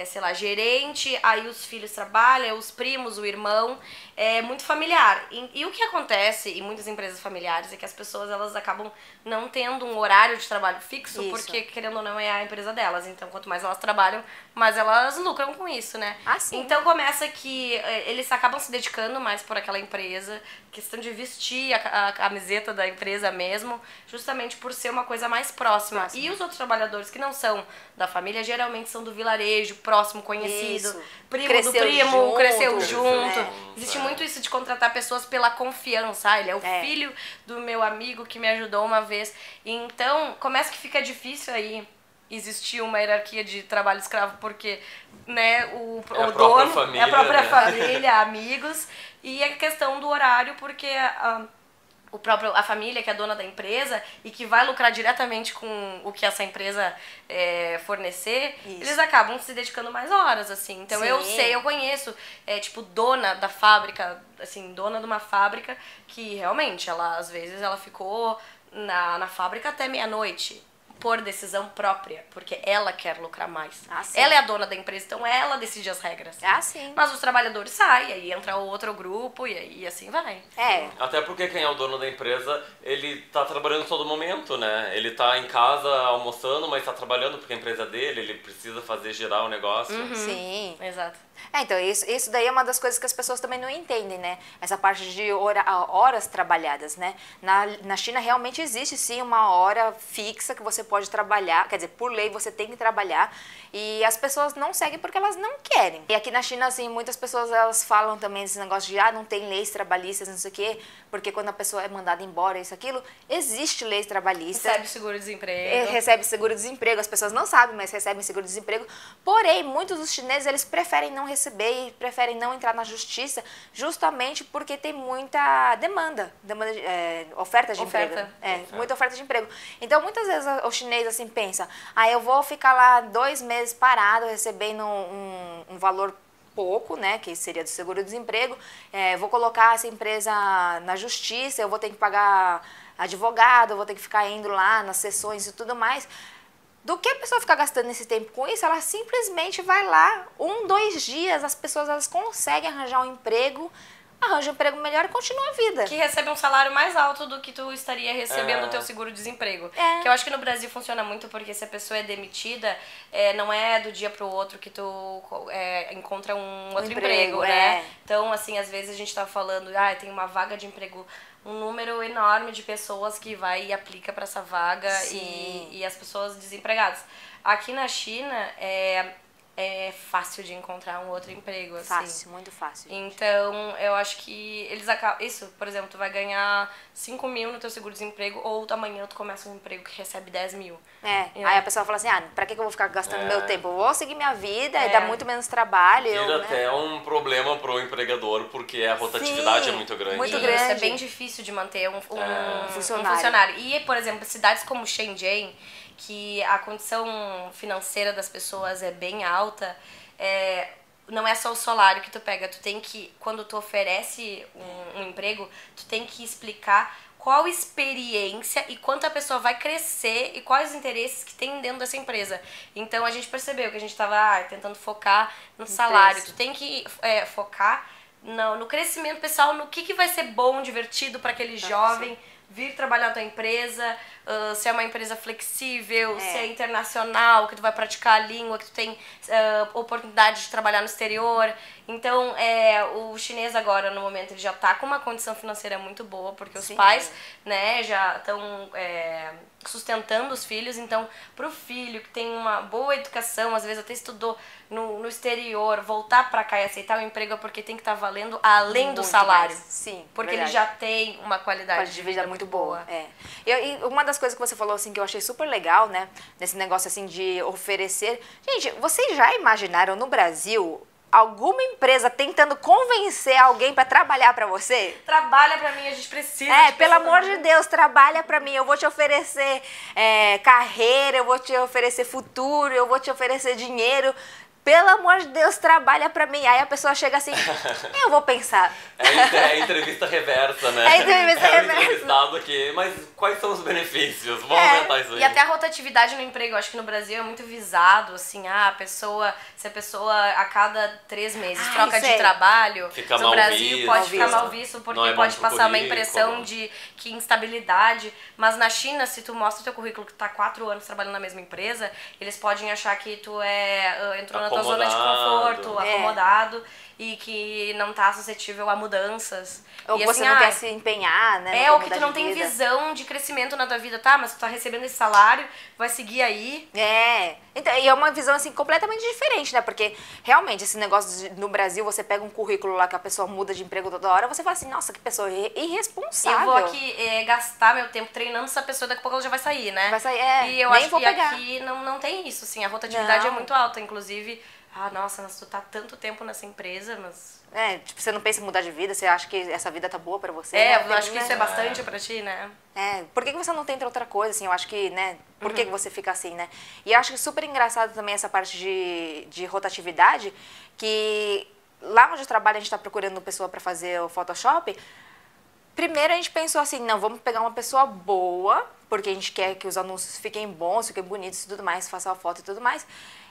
S3: sei lá, gerente, aí os filhos trabalham, os primos, o irmão, é muito familiar. E o que acontece em muitas empresas familiares é que as pessoas, elas acabam não tendo um horário de trabalho fixo, porque, querendo ou não, é a empresa delas. Então, quanto mais elas trabalham, mais elas lucram com isso, né? Então, começa que eles acabam se dedicando mais por aquela empresa, questão de vestir a camiseta da empresa mesmo, justamente por ser uma coisa mais próxima. E os outros trabalhadores que não são da família, geralmente são do vilarejo, próximo, conhecido, primo do primo, cresceu junto. Existe muito isso de contratar pessoas pela confiança. Ele é o filho do meu amigo que me ajudou uma vez. Então, começa que fica difícil aí existir uma hierarquia de trabalho escravo, porque, né, o dono é a própria família, amigos, e a questão do horário, porque a família que é dona da empresa e que vai lucrar diretamente com o que essa empresa fornecer, eles acabam se dedicando mais horas, assim. Então eu conheço, tipo, dona da fábrica, assim, dona de uma fábrica que realmente, às vezes ela ficou na fábrica até meia-noite. Por decisão própria, porque ela quer lucrar mais. Ela é a dona da empresa, então ela decide as regras. Mas os trabalhadores saem, aí entra outro grupo e assim vai.
S2: Até porque quem é o dono da empresa, ele tá trabalhando todo momento, né? Ele tá em casa almoçando, mas tá trabalhando porque a empresa é dele, ele precisa fazer girar o negócio.
S1: Sim.
S3: Exato.
S1: Então isso daí é uma das coisas que as pessoas também não entendem, né? Essa parte de horas trabalhadas, né? Na China realmente existe sim uma hora fixa que você pode trabalhar, quer dizer, por lei você tem que trabalhar e as pessoas não seguem porque elas não querem. E aqui na China, assim, muitas pessoas elas falam também desse negócio de não tem leis trabalhistas, não sei o quê, porque quando a pessoa é mandada embora, isso, aquilo, existe leis trabalhistas.
S3: Recebe seguro-desemprego.
S1: Recebe seguro-desemprego, as pessoas não sabem, mas recebem seguro-desemprego. Porém, muitos dos chineses, eles preferem não receber e preferem não entrar na justiça justamente porque tem muita demanda oferta de emprego. Muita oferta de emprego. Então, muitas vezes o chinês assim pensa, eu vou ficar lá 2 meses parado recebendo um valor pouco, né, que seria do seguro-desemprego, vou colocar essa empresa na justiça, eu vou ter que pagar advogado, eu vou ter que ficar indo lá nas sessões e tudo mais. Do que a pessoa ficar gastando esse tempo com isso, ela simplesmente vai lá, 1, 2 dias, as pessoas elas conseguem arranjar um emprego, arranja um emprego melhor e continua a vida.
S3: Que recebe um salário mais alto do que tu estaria recebendo o teu seguro-desemprego. Que eu acho que no Brasil funciona muito porque se a pessoa é demitida, não é do dia pro outro que tu encontra um outro emprego, né? Então, assim, às vezes a gente tá falando, tem uma vaga de emprego, um número enorme de pessoas que vai e aplica para essa vaga e as pessoas desempregadas. Aqui na China é fácil de encontrar um outro emprego, assim.
S1: Fácil, muito fácil.
S3: Então, eu acho que eles acabam... Isso, por exemplo, tu vai ganhar 5 mil no teu seguro-desemprego ou amanhã tu começa um emprego que recebe 10 mil.
S1: Aí a pessoa fala assim, pra que eu vou ficar gastando meu tempo? Eu vou seguir minha vida e dá muito menos trabalho.
S2: Vira até um problema pro empregador, porque a rotatividade é muito grande.
S1: Muito grande.
S3: É bem difícil de manter um funcionário. E, por exemplo, cidades como Shenzhen, que a condição financeira das pessoas é bem alta, não é só o salário que tu pega, tu tem que, quando tu oferece um emprego, tu tem que explicar qual experiência e quanto a pessoa vai crescer e quais interesses que tem dentro dessa empresa. Então a gente percebeu que a gente estava tentando focar no salário, tu tem que focar no crescimento pessoal, no que vai ser bom, divertido para aquele jovem vir trabalhar na tua empresa, se é uma empresa flexível, se é internacional, que tu vai praticar a língua, que tu tem oportunidade de trabalhar no exterior. Então, o chinês agora, no momento, ele já tá com uma condição financeira muito boa, porque os pais, né, já estão sustentando os filhos. Então, pro filho que tem uma boa educação, às vezes até estudou no exterior, voltar pra cá e aceitar o emprego é porque tem que estar valendo além do salário.
S1: Mais. Sim,
S3: porque
S1: verdade.
S3: ele já tem uma qualidade de vida muito boa.
S1: E uma das coisas que você falou, assim, que eu achei super legal, né, nesse negócio, assim, de oferecer... Gente, vocês já imaginaram no Brasil alguma empresa tentando convencer alguém pra trabalhar pra você?
S3: Trabalha pra mim, a gente precisa.
S1: Pelo amor de Deus, trabalha pra mim. Eu vou te oferecer carreira, eu vou te oferecer futuro, eu vou te oferecer dinheiro. Pelo amor de Deus, trabalha pra mim. Aí a pessoa chega assim, eu vou pensar.
S2: É a entrevista reversa, né?
S1: É a entrevista reversa.
S2: O entrevistado que, mas quais são os benefícios? Vamos aumentar isso aí.
S3: E até a rotatividade no emprego, eu acho que no Brasil é muito visado, assim, se a pessoa a cada 3 meses troca de trabalho,
S2: fica
S3: no Brasil pode ficar mal visto, porque pode passar uma impressão de que instabilidade. Mas na China, se tu mostra o teu currículo que tá 4 anos trabalhando na mesma empresa, eles podem achar que tu entrou na tua zona de conforto, acomodado, e que não tá suscetível a mudanças.
S1: Ou
S3: e
S1: você
S3: assim,
S1: não quer se empenhar, né?
S3: Ou que tu não tem visão de crescimento na tua vida, tá? Mas tu tá recebendo esse salário, vai seguir aí.
S1: Então, e é uma visão, assim, completamente diferente, né? Porque, realmente, esse negócio no Brasil, você pega um currículo lá que a pessoa muda de emprego toda hora, você fala assim, nossa, que pessoa irresponsável.
S3: Eu vou aqui gastar meu tempo treinando essa pessoa, daqui a pouco ela já vai sair, né?
S1: Vai sair,
S3: E eu acho que aqui não tem isso, assim, a rotatividade
S1: não.
S3: é muito alta, inclusive... nossa, mas tu tá tanto tempo nessa empresa, mas
S1: Tipo, você não pensa em mudar de vida, você acha que essa vida tá boa pra você.
S3: Eu acho que isso é bastante pra ti, né?
S1: Por que você não tenta outra coisa, assim? Eu acho que, né? Por que você fica assim, né? E eu acho que super engraçado também essa parte de rotatividade, que lá onde eu trabalho a gente tá procurando pessoa pra fazer o Photoshop. Primeiro a gente pensou assim, não, vamos pegar uma pessoa boa, porque a gente quer que os anúncios fiquem bons, fiquem bonitos e tudo mais, faça a foto e tudo mais.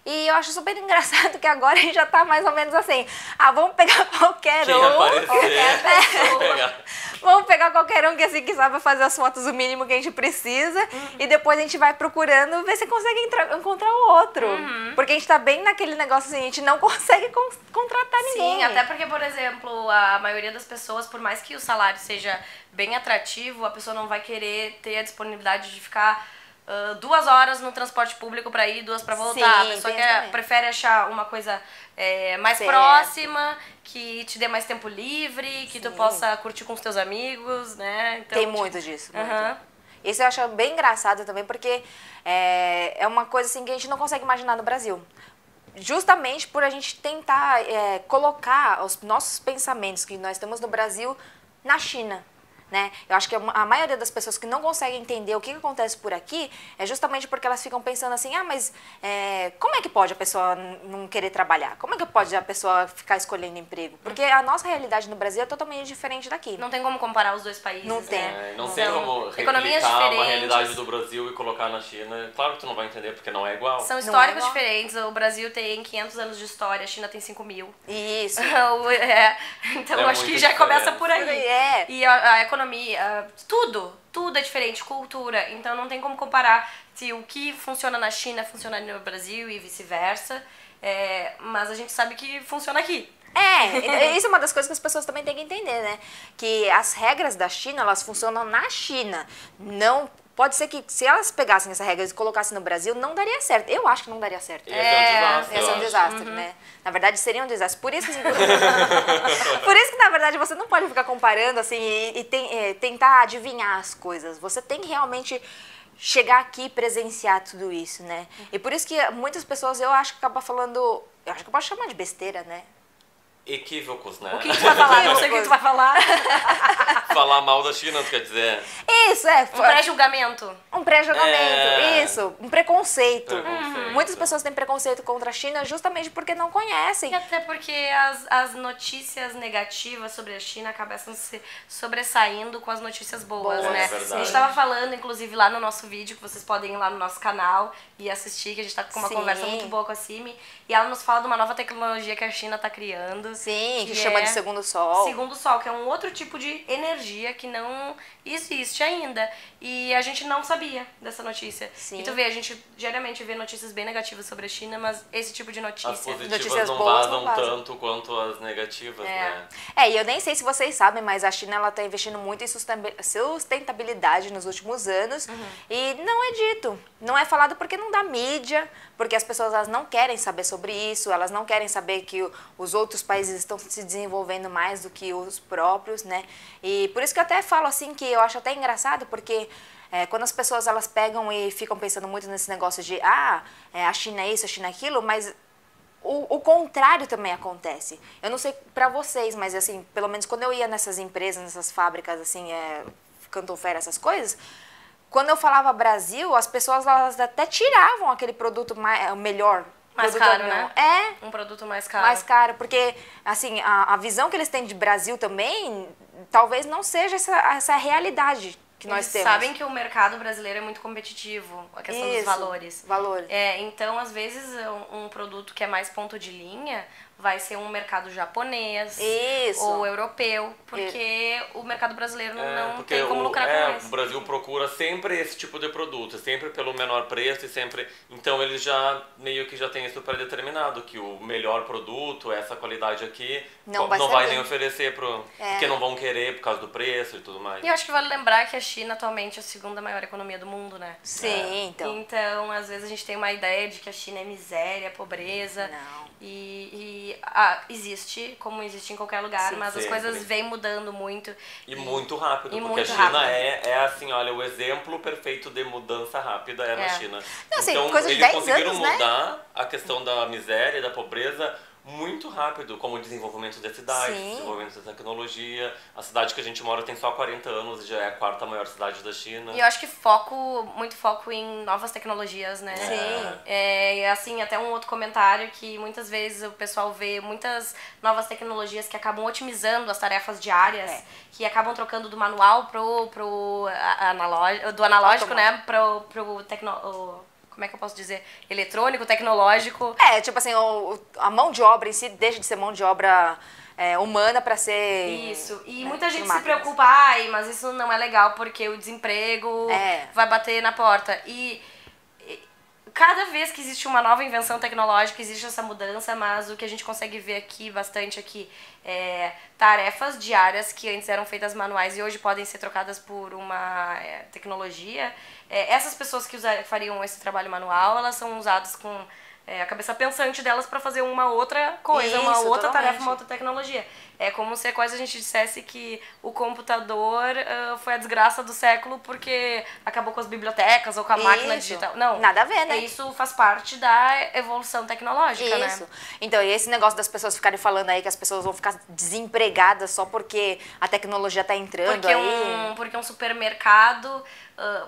S1: E eu acho super engraçado que agora a gente já tá mais ou menos assim, vamos pegar qualquer
S2: Quem
S1: um.
S2: aparecer.
S1: Vamos pegar qualquer um que assim que sabe fazer as fotos o mínimo que a gente precisa e depois a gente vai procurando ver se consegue encontrar o outro. Porque a gente tá bem naquele negócio assim, a gente não consegue contratar ninguém.
S3: Sim, até porque, por exemplo, a maioria das pessoas, por mais que o salário seja bem atrativo, a pessoa não vai querer ter a disponibilidade de ficar 2 horas no transporte público para ir, 2 para voltar.
S1: Sim,
S3: a pessoa prefere achar uma coisa mais próxima, que te dê mais tempo livre, que tu possa curtir com os teus amigos, né? Então,
S1: tem muito disso. Muito. Isso eu acho bem engraçado também, porque é uma coisa assim que a gente não consegue imaginar no Brasil. Justamente por a gente tentar colocar os nossos pensamentos que nós temos no Brasil na China. Né? Eu acho que a maioria das pessoas que não conseguem entender o que acontece por aqui é justamente porque elas ficam pensando assim, mas como é que pode a pessoa não querer trabalhar? Como é que pode a pessoa ficar escolhendo emprego? Porque a nossa realidade no Brasil é totalmente diferente daqui.
S3: Não tem como comparar os dois países.
S1: Não tem.
S2: Não tem como
S3: economias
S2: replicar
S3: diferentes.
S2: uma realidade do Brasil e colocar na China. Claro que tu não vai entender, porque não é igual.
S3: São históricos diferentes. O Brasil tem 500 anos de história, a China tem 5.000.
S1: Isso.
S3: Então acho que já começa por aí. E a economia, tudo é diferente, cultura, então não tem como comparar se o que funciona na China funciona no Brasil e vice-versa, mas a gente sabe que funciona aqui.
S1: Isso é uma das coisas que as pessoas também têm que entender, né? Que as regras da China, elas funcionam na China, não... Pode ser que se elas pegassem essa regra e colocassem no Brasil, não daria certo. Eu acho que não daria certo.
S2: Ia
S1: ser um desastre, né? Na verdade, seria um desastre. Por isso que, na verdade, você não pode ficar comparando assim e tentar adivinhar as coisas. Você tem que realmente chegar aqui e presenciar tudo isso, né? E por isso que muitas pessoas, eu acho que acabam falando... Eu acho que eu posso chamar de besteira, né?
S2: Equívocos, né?
S3: O que tu vai falar? Não sei o que tu vai falar.
S2: Falar mal da China, tu quer dizer?
S1: Isso,
S3: um pré-julgamento.
S1: Um pré-julgamento, isso. Um preconceito. Muitas pessoas têm preconceito contra a China justamente porque não conhecem.
S3: E até porque as notícias negativas sobre a China acabam se sobressaindo com as notícias boas, né?
S2: É verdade.
S3: A gente estava falando, inclusive, lá no nosso vídeo, que vocês podem ir lá no nosso canal e assistir, que a gente tá com uma conversa muito boa com a Simi. E ela nos fala de uma nova tecnologia que a China tá criando.
S1: Sim, que chama de segundo sol.
S3: Segundo sol, que é um outro tipo de energia que não existe ainda. E a gente não sabia dessa notícia.
S1: Sim.
S3: E tu vê, a gente diariamente vê notícias bem negativas sobre a China, mas esse tipo de notícia...
S2: As positivas
S1: notícias
S2: não
S1: boas
S2: vazam
S1: não vazam
S2: tanto quanto as negativas, né?
S1: E eu nem sei se vocês sabem, mas a China ela tá investindo muito em sustentabilidade nos últimos anos. E não é dito, não é falado porque não dá mídia, porque as pessoas elas não querem saber sobre isso, elas não querem saber que os outros países estão se desenvolvendo mais do que os próprios, né? E por isso que eu até falo assim que eu acho até engraçado, porque quando as pessoas elas pegam e ficam pensando muito nesse negócio de a China é isso, a China é aquilo, mas o contrário também acontece. Eu não sei pra vocês, mas assim, pelo menos quando eu ia nessas empresas, nessas fábricas, assim, Cantofera, essas coisas, quando eu falava Brasil, as pessoas elas até tiravam aquele produto melhor.
S3: Mais caro, né?
S1: É.
S3: Um produto mais caro.
S1: Mais caro, porque, assim, a visão que eles têm de Brasil também, talvez não seja essa realidade que nós temos.
S3: Sabem que o mercado brasileiro é muito competitivo, a questão dos valores.
S1: Valores.
S3: Então, às vezes, um produto que é mais ponto de linha vai ser um mercado japonês ou europeu, porque o mercado brasileiro não tem como lucrar com isso.
S2: O Brasil procura sempre esse tipo de produto, sempre pelo menor preço e sempre... Então eles já meio que já têm isso pré-determinado, que o melhor produto, essa qualidade aqui, não vai nem oferecer porque não vão querer por causa do preço e tudo mais.
S3: E eu acho que vale lembrar que a China atualmente é a segunda maior economia do mundo, né?
S1: Sim,
S3: Então, às vezes a gente tem uma ideia de que a China é miséria, pobreza.
S1: Não.
S3: Existe, como existe em qualquer lugar, mas as coisas vêm mudando muito.
S2: E muito rápido, porque a China é assim, olha, o exemplo perfeito de mudança rápida na China.
S1: Não, assim,
S2: então,
S1: coisa de
S2: eles
S1: 10
S2: conseguiram
S1: anos,
S2: mudar a questão da miséria e da pobreza muito rápido, como o desenvolvimento da cidade, desenvolvimento da tecnologia. A cidade que a gente mora tem só 40 anos e já é a 4ª maior cidade da China.
S3: E eu acho que muito foco em novas tecnologias, né?
S1: Sim.
S3: E assim, até um outro comentário que muitas vezes o pessoal vê muitas novas tecnologias que acabam otimizando as tarefas diárias, que acabam trocando do manual do analógico, né? Como é que eu posso dizer? Eletrônico, tecnológico.
S1: Tipo assim, a mão de obra em si deixa de ser mão de obra humana para ser...
S3: Isso. E muita gente se preocupa, ai, mas isso não é legal porque o desemprego vai bater na porta. E cada vez que existe uma nova invenção tecnológica, existe essa mudança, mas o que a gente consegue ver aqui bastante aqui é tarefas diárias que antes eram feitas manuais e hoje podem ser trocadas por uma tecnologia. Essas pessoas que fariam esse trabalho manual, elas são usadas com a cabeça pensante delas para fazer uma outra coisa, uma outra tarefa, uma outra tecnologia. É como se quase a gente dissesse que o computador foi a desgraça do século porque acabou com as bibliotecas ou com a máquina digital. Não,
S1: nada a ver, né?
S3: Isso faz parte da evolução tecnológica, né?
S1: Então, e esse negócio das pessoas ficarem falando aí que as pessoas vão ficar desempregadas só porque a tecnologia tá entrando
S3: porque um supermercado...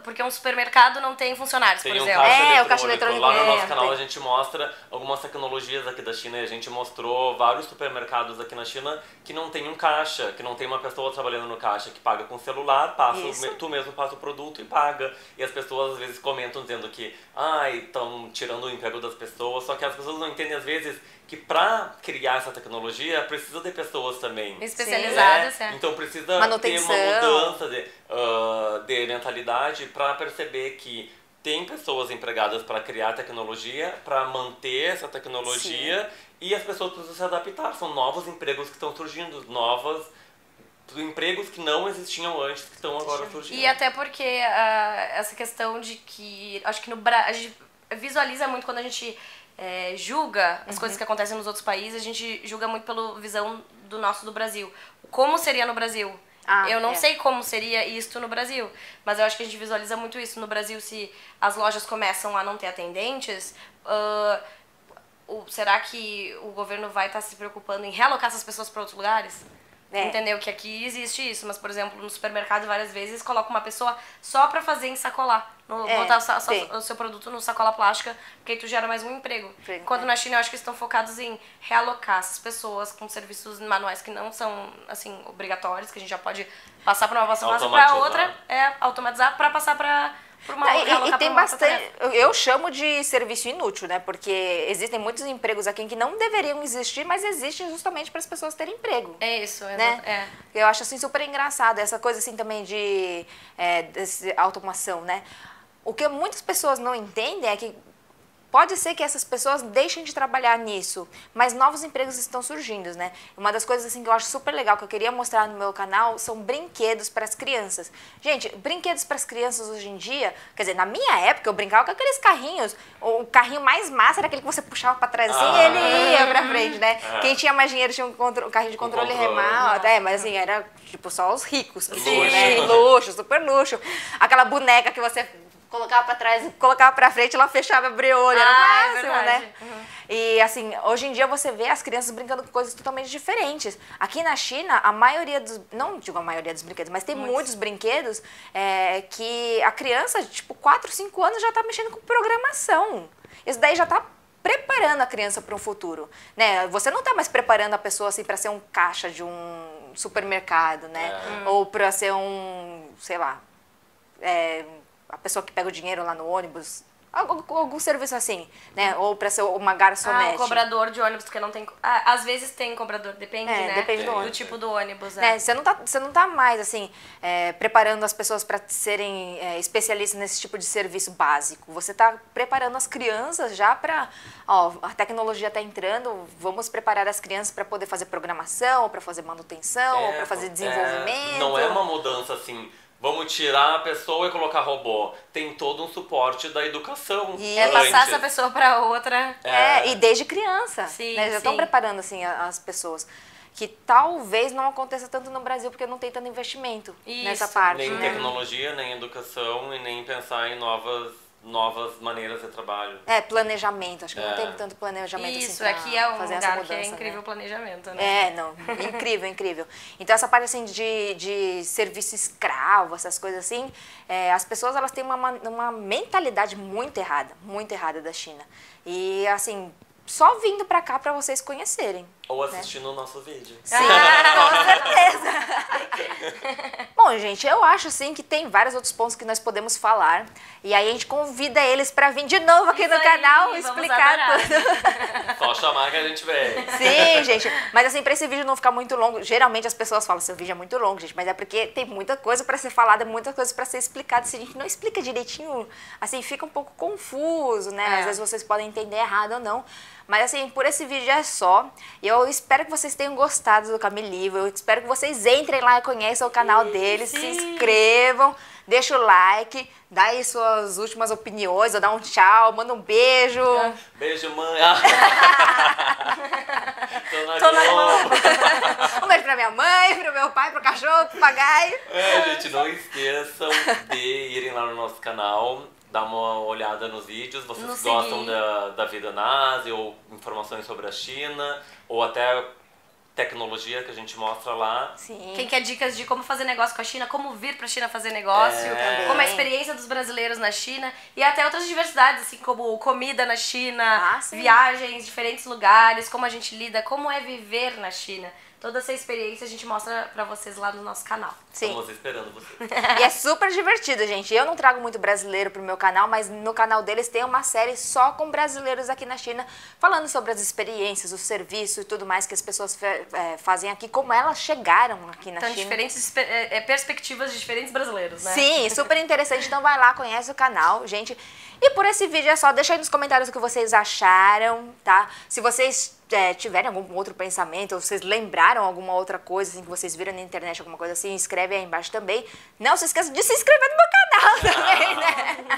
S3: porque um supermercado não tem funcionários, por exemplo.
S2: O caixa eletrônico. Lá no nosso canal a gente mostra algumas tecnologias aqui da China e a gente mostrou vários supermercados aqui na China que não tem um caixa, que não tem uma pessoa trabalhando no caixa, que paga com celular, tu mesmo passa o produto e paga. E as pessoas às vezes comentam dizendo que estão tirando o emprego das pessoas, só que as pessoas não entendem às vezes que para criar essa tecnologia precisa de pessoas também.
S3: Especializadas,
S2: Então precisa ter uma mudança de mentalidade para perceber que tem pessoas empregadas para criar tecnologia, para manter essa tecnologia e as pessoas precisam se adaptar. São novos empregos que estão surgindo, novos empregos que não existiam antes, que estão agora surgindo.
S3: E até porque essa questão de que, acho que a gente visualiza muito quando a gente julga as coisas que acontecem nos outros países, a gente julga muito pela visão do Brasil. Como seria no Brasil? Eu não sei como seria isto no Brasil, mas eu acho que a gente visualiza muito isso. No Brasil, se as lojas começam a não ter atendentes, será que o governo vai estar se preocupando em realocar essas pessoas para outros lugares? Entendeu? Que aqui existe isso, mas, por exemplo, no supermercado, várias vezes, coloca uma pessoa só pra fazer ensacolar. Botar o seu produto no sacola plástica, porque aí tu gera mais um emprego. Enquanto na China, eu acho que estão focados em realocar essas pessoas com serviços manuais que não são, assim, obrigatórios, que a gente já pode passar pra uma próxima pra outra, automatizar pra passar pra uma outra.
S1: E tem bastante, eu chamo de serviço inútil, né? Porque existem muitos empregos aqui que não deveriam existir, mas existem justamente para as pessoas terem emprego.
S3: É isso,
S1: né? Eu acho assim super engraçado essa coisa assim também de automação, né? O que muitas pessoas não entendem é que pode ser que essas pessoas deixem de trabalhar nisso, mas novos empregos estão surgindo, né? Uma das coisas assim que eu acho super legal, que eu queria mostrar no meu canal, são brinquedos para as crianças. Gente, brinquedos para as crianças hoje em dia, quer dizer, na minha época eu brincava com aqueles carrinhos, o carrinho mais massa era aquele que você puxava para trás assim e ele ia para frente, né? Quem tinha mais dinheiro tinha um carrinho de controle remoto, mas assim, era tipo só os ricos, né? Luxo, super luxo. Aquela boneca que você colocava pra trás, colocava pra frente, ela fechava e abria o olho, era o máximo, né? E assim, hoje em dia você vê as crianças brincando com coisas totalmente diferentes. Aqui na China, a maioria dos, não digo a maioria dos brinquedos, mas tem muitos brinquedos que a criança, tipo, 4, 5 anos já tá mexendo com programação. Isso daí já tá preparando a criança para um futuro, né? Você não tá mais preparando a pessoa assim para ser um caixa de um supermercado, né? Ou para ser um, sei lá, a pessoa que pega o dinheiro lá no ônibus, algum serviço assim, né? Ou para ser uma garçonete.
S3: Um cobrador de ônibus, porque não tem... às vezes tem cobrador, depende, né?
S1: Depende
S3: do tipo do ônibus.
S1: Você não tá mais, assim, preparando as pessoas para serem especialistas nesse tipo de serviço básico. Você tá preparando as crianças já para... a tecnologia tá entrando, vamos preparar as crianças para poder fazer programação, para fazer manutenção, para fazer desenvolvimento.
S2: Não é uma mudança, assim... Vamos tirar a pessoa e colocar robô. Tem todo um suporte da educação.
S3: Passar essa pessoa para outra.
S1: E desde criança.
S3: Sim,
S1: né? Já estão preparando assim as pessoas. Que talvez não aconteça tanto no Brasil, porque não tem tanto investimento nessa parte.
S2: Nem tecnologia, nem educação e nem pensar em novas novas maneiras de trabalho.
S1: Planejamento. Acho que não tem tanto planejamento
S3: Isso,
S1: assim,
S3: aqui é um
S1: fazer
S3: lugar
S1: mudança,
S3: que é incrível planejamento, né?
S1: Não, incrível, incrível. Então essa parte assim de serviço escravo, essas coisas assim, as pessoas elas têm uma mentalidade muito errada da China. E assim, só vindo pra cá pra vocês conhecerem.
S2: Ou assistindo o nosso vídeo.
S1: Sim, com certeza. Bom, gente, eu acho assim que tem vários outros pontos que nós podemos falar. E aí a gente convida eles pra vir de novo aqui no canal explicar tudo.
S2: Só chamar que a gente vem.
S1: Sim, gente. Mas assim, pra esse vídeo não ficar muito longo, geralmente as pessoas falam, seu vídeo é muito longo, gente. Mas é porque tem muita coisa pra ser falada, muita coisa pra ser explicada. Se a gente não explica direitinho, assim, fica um pouco confuso, né? Às vezes vocês podem entender errado ou não. Mas assim, por esse vídeo é só. E eu espero que vocês tenham gostado do Camilivo. Eu espero que vocês entrem lá e conheçam o canal deles, se inscrevam, deixa o like, dá aí suas últimas opiniões, ou dá um tchau, manda um beijo.
S2: Beijo, mãe.
S3: Tô na Globo.
S1: Um beijo pra minha mãe, pro meu pai, pro cachorro, pro papagaio.
S2: Gente, não esqueçam de irem lá no nosso canal, dar uma olhada nos vídeos. Vocês gostam da vida na Ásia, ou informações sobre a China, ou até tecnologia que a gente mostra lá.
S1: Sim.
S3: Quem quer dicas de como fazer negócio com a China, como vir pra China fazer negócio, como a experiência dos brasileiros na China e até outras diversidades, assim como comida na China, viagens, diferentes lugares, como a gente lida, como é viver na China. Toda essa experiência a gente mostra pra vocês lá no nosso canal.
S1: Sim.
S2: Estamos esperando vocês.
S1: E é super divertido, gente. Eu não trago muito brasileiro pro meu canal, mas no canal deles tem uma série só com brasileiros aqui na China, falando sobre as experiências, o serviço e tudo mais que as pessoas fazem aqui, como elas chegaram aqui na China.
S3: Então, diferentes perspectivas de diferentes brasileiros, né?
S1: Sim, super interessante. Então vai lá, conhece o canal, gente. E por esse vídeo é só. Deixa aí nos comentários o que vocês acharam, tá? Se vocês tiverem algum outro pensamento, ou vocês lembraram alguma outra coisa, assim, que vocês viram na internet, alguma coisa assim, escreve aí embaixo também. Não se esqueça de se inscrever no meu canal também, né?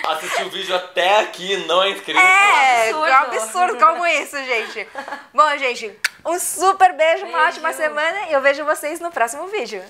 S2: Assistir o vídeo até aqui não é inscrito.
S1: Que absurdo como isso, gente. Bom, gente, um super beijo, uma ótima semana e eu vejo vocês no próximo vídeo.